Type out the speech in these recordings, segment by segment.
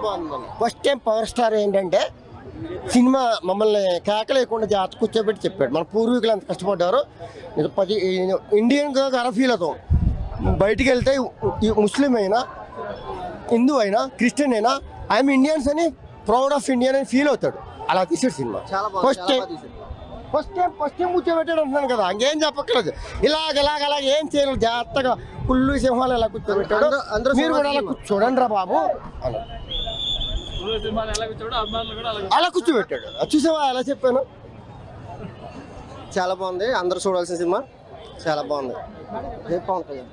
బాగుంది. First time power star ఏంటంటే cinema మమ్మల్ని కేకలేకుండా జాగ్రత్త కూర్చోబెట్టి చెప్పాడు. మన పూర్వీకులు ఎంత కష్టపడ్డారో ఇండియన్గా గర్వ ఫీల్ అవుతాం. బయటికి వెళ్తే ముస్లిం అయినా, హిందూ అయినా, క్రిస్టియన్ అయినా ఐఎమ్ ఇండియన్స్ అని ప్రౌడ్ ఆఫ్ ఇండియన్ అని ఫీల్ అవుతాడు. అలా తీసాడు సినిమా. ఫస్ట్ టైం కూర్చోబెట్టాడు అంటున్నాను కదా, ఇంకేం చెప్పక్కర్లేదు. ఇలాగ ఏం చేయలేదు, జాగ్రత్తగా పుల్లు సింహాలు ఎలా కూర్చోబెట్టాడు. మీరు కూడా అలా చూడండి రా బాబు అలా కూర్చోబెట్టాడు. చూసావా ఎలా చెప్పాను. చాలా బాగుంది, అందరూ చూడాల్సిన సినిమా. చాలా బాగుంది. పవన్ కళ్యాణ్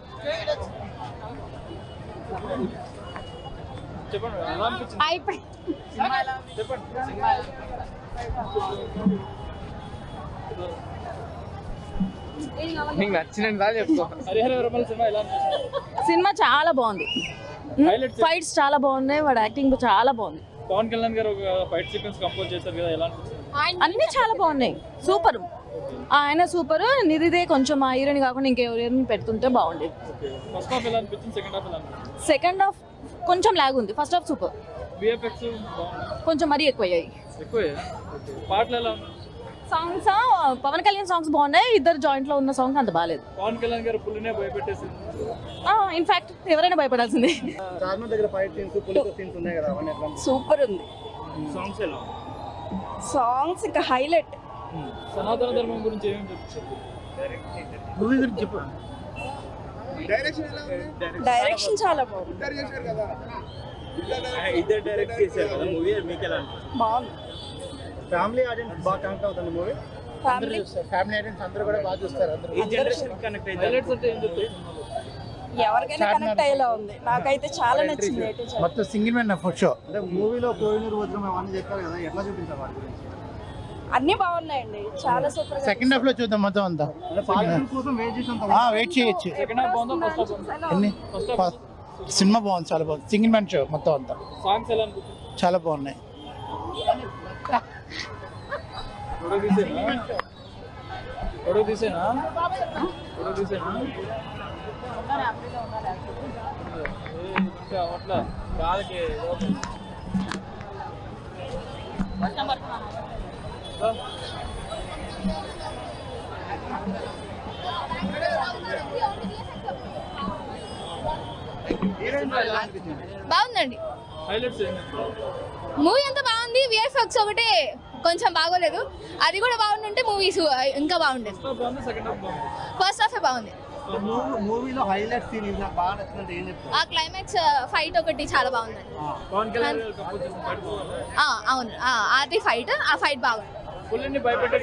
సినిమా చాలా బాగుంది. ఫైట్స్ చాలా బాగున్నాయి, వాడు యాక్టింగ్ చాలా బాగుంది. పవన్ కళ్యాణ్ గారు ఒక ఫైట్ సీక్వెన్స్ కంపోజ్ చేశారు కదా, ఎలా అనిపిస్తుంది? అన్ని చాలా బాగున్నాయి, సూపర్. ఆయన సూపర్. నిధిదే కొంచెం ఆ హీరోని కాకుండా ఇంకెవరిని పెడుతుంటే బాగుండేది. ఫస్ట్ హాఫ్ ఎలా అనిపించింది, సెకండ్ హాఫ్ ఎలా అనిపించింది? సెకండ్ హాఫ్ కొంచెం లాగ్ ఉంది, ఫస్ట్ హాఫ్ సూపర్. విఎఫ్ఎక్స్ కొంచెం మరీ ఎక్కువయ్యాయి. పాటలు ఎలా ఉన్నాయి? సాంగ్స్ పవన్ కళ్యాణ్ సాంగ్స్ బాగున్నాయి, ఇద్దరు జాయింట్ లో ఉన్న సాంగ్ అంత బాగాలేదు. పవన్ కళ్యాణ్ గారు పుల్లినే భయపెట్టేసింది. ఇన్ఫాక్ట్ ఎవరైనా భయపడాల్సిందే. సూపర్ ఉంది. సాంగ్స్ ఎలా? సాంగ్స్ ఇంకా హైలైట్. సనాతన ధర్మం గురించి ఏమేమి చెప్పు. డైరెక్షన్ చాలా బాగుంది. ఇద్దరు డైరెక్ట్ చేశారు కదా మూవీ, మీకు ఎలా అనిపిస్తుంది? బాగుంది. ఫ్యామిలీ ఆడియన్స్ బాగా కనెక్ట్ అవుతుంది మూవీ. ఫ్యామిలీ ఆడియన్స్ అందరూ కూడా బాగా చూస్తారు. ఈ జనరేషన్ కనెక్ట్ అయ్యింది. హైలైట్స్ అంటే ఏం చెప్తారు? ఎవరికైనా కనెక్ట్ అయ్యేలా ఉంది. నాకైతే చాలా నచ్చింది. మొత్తం సింగిల్ మ్యాన్ ఫస్ట్ షో. అంటే మూవీలో కోహినూర్ వజ్రం అవన్నీ చెప్పారు కదా, ఎట్లా చూపించారు వాటి గురించి? అన్ని బాగున్నాయండి, చాలా సూపర్. సెకండ్ హాఫ్ లో చూద్దాం మొత్తం అంతా. వెయిట్ చేయొచ్చు. సెకండ్ హాఫ్ బాగుందా, ఫస్ట్ హాఫ్? సినిమా బాగుంది, చాలా బాగుంది. సింగిల్ మ్యాన్ షో మొత్తం అంతా. సాంగ్స్ ఎలా అనిపిస్తుంది? చాలా బాగున్నాయి. ఫోటో తీసేనా అట్లా కాళ్ళకి బాగుందండి. హైలైట్స్ మూవీ అంతా బాగుంది. విఎఫ్ఎక్స్ ఒకటే కొంచెం బాగోలేదు, అది కూడా బాగుంటుంటే మూవీస్ ఇంకా బాగుండేది. ఫస్ట్ హాఫ్ బాగుంది. మూవీలో హైలైట్స్ బాగా నచ్చినట్టు ఏం చెప్తారు? ఆ క్లైమాక్స్ ఫైట్ ఒకటి చాలా బాగుందండి. అవును, అది ఫైట్, ఆ ఫైట్ బాగుంది. పులిని భయపెట్టే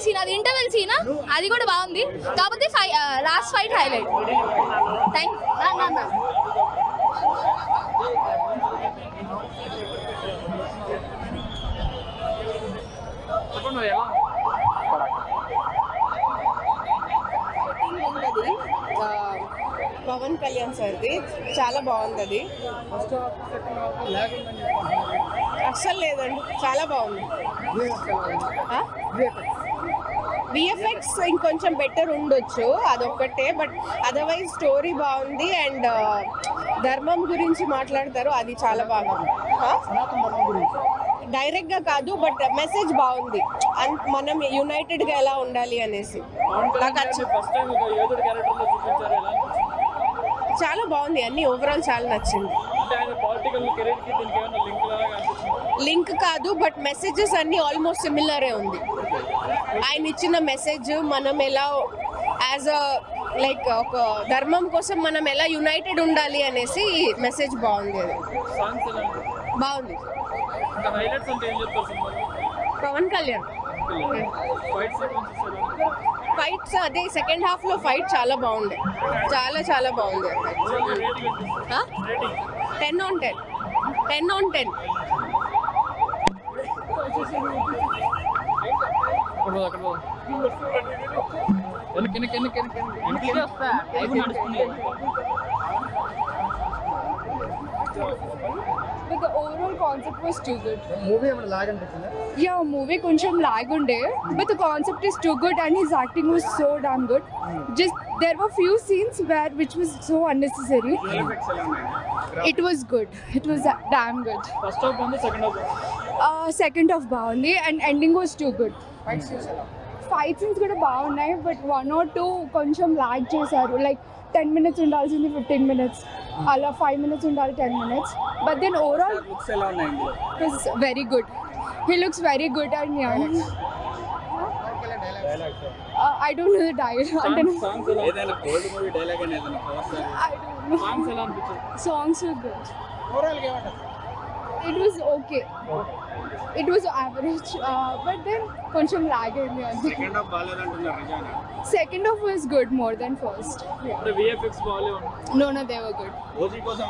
సీన్ అది ఇంటర్వెల్ సీన్, అది కూడా బాగుంది. కాకపోతే last fight highlight. Thank Pawan Kalyan సార్ది చాలా బాగుంది. అది అస్సలు లేదండి, చాలా బాగుంది. విఎఫ్ఎక్స్ ఇంకొంచెం బెటర్ ఉండొచ్చు, అదొక్కటే. బట్ అదర్వైజ్ స్టోరీ బాగుంది. అండ్ ధర్మం గురించి మాట్లాడతారు, అది చాలా బాగుంది. డైరెక్ట్ గా కాదు, బట్ మెసేజ్ బాగుంది. మనం యునైటెడ్ గా ఎలా ఉండాలి అనేసి చాలా బాగుంది. అన్ని ఓవరాల్ చాలా నచ్చింది. లింక్ కాదు, బట్ మెసేజెస్ అన్ని ఆల్మోస్ట్ సిమిలరే ఉంది. ఆయన ఇచ్చిన మెసేజ్ మనం ఎలా యాజ్ అ లైక్ ఒక ధర్మం కోసం మనం ఎలా యునైటెడ్ ఉండాలి అనేసి మెసేజ్ బాగుంది. అది బాగుంది. పవన్ కళ్యాణ్ ఫైట్స్, అదే సెకండ్ హాఫ్ లో ఫైట్ చాలా బాగుంది, చాలా చాలా బాగుంది. 10/10 10/10. But the overall concept was too good. Movie ఏమైనా లాగ్ అనిపించిందా? Yeah, movie కొంచెం లాగ్ ఉండే, but the concept is too good and his acting was so damn good. Just there were few scenes which was so unnecessary. It was good. It was damn good. First half బాగుంది, second half బాగుంది. Second of baundi and ending was too good. Fight scenes కూడా బాగున్నాయి, but 1 or 2 కొంచెం log చేశారు. Like 10 minutes ఉండాల్సింది 15 minutes. అలా 5 minutes ఉండాలి 10 minutes. But then overall looks ఎలా ఉన్నాయండి? it was very good. He looks very good and young. I don't know the dialogue. Songs ఎలా? ఏదైనా కోల్డ్ మూవీ డైలాగ్ అని ఏదైనా power star I don't know. Songs ఎలా అనిపించాయి? Songs were good. Overall గా ఏమంటారు? It was okay. It was average, but then కొంచెం lag అయింది అంతే. సెకండ్ హాఫ్ బాలేదంటున్నారు నిజానా? Second half was good more than first. Yeah. అంటే విఎఫ్ఎక్స్ బాగాలే ఉంది. No, they were good. OG కోసం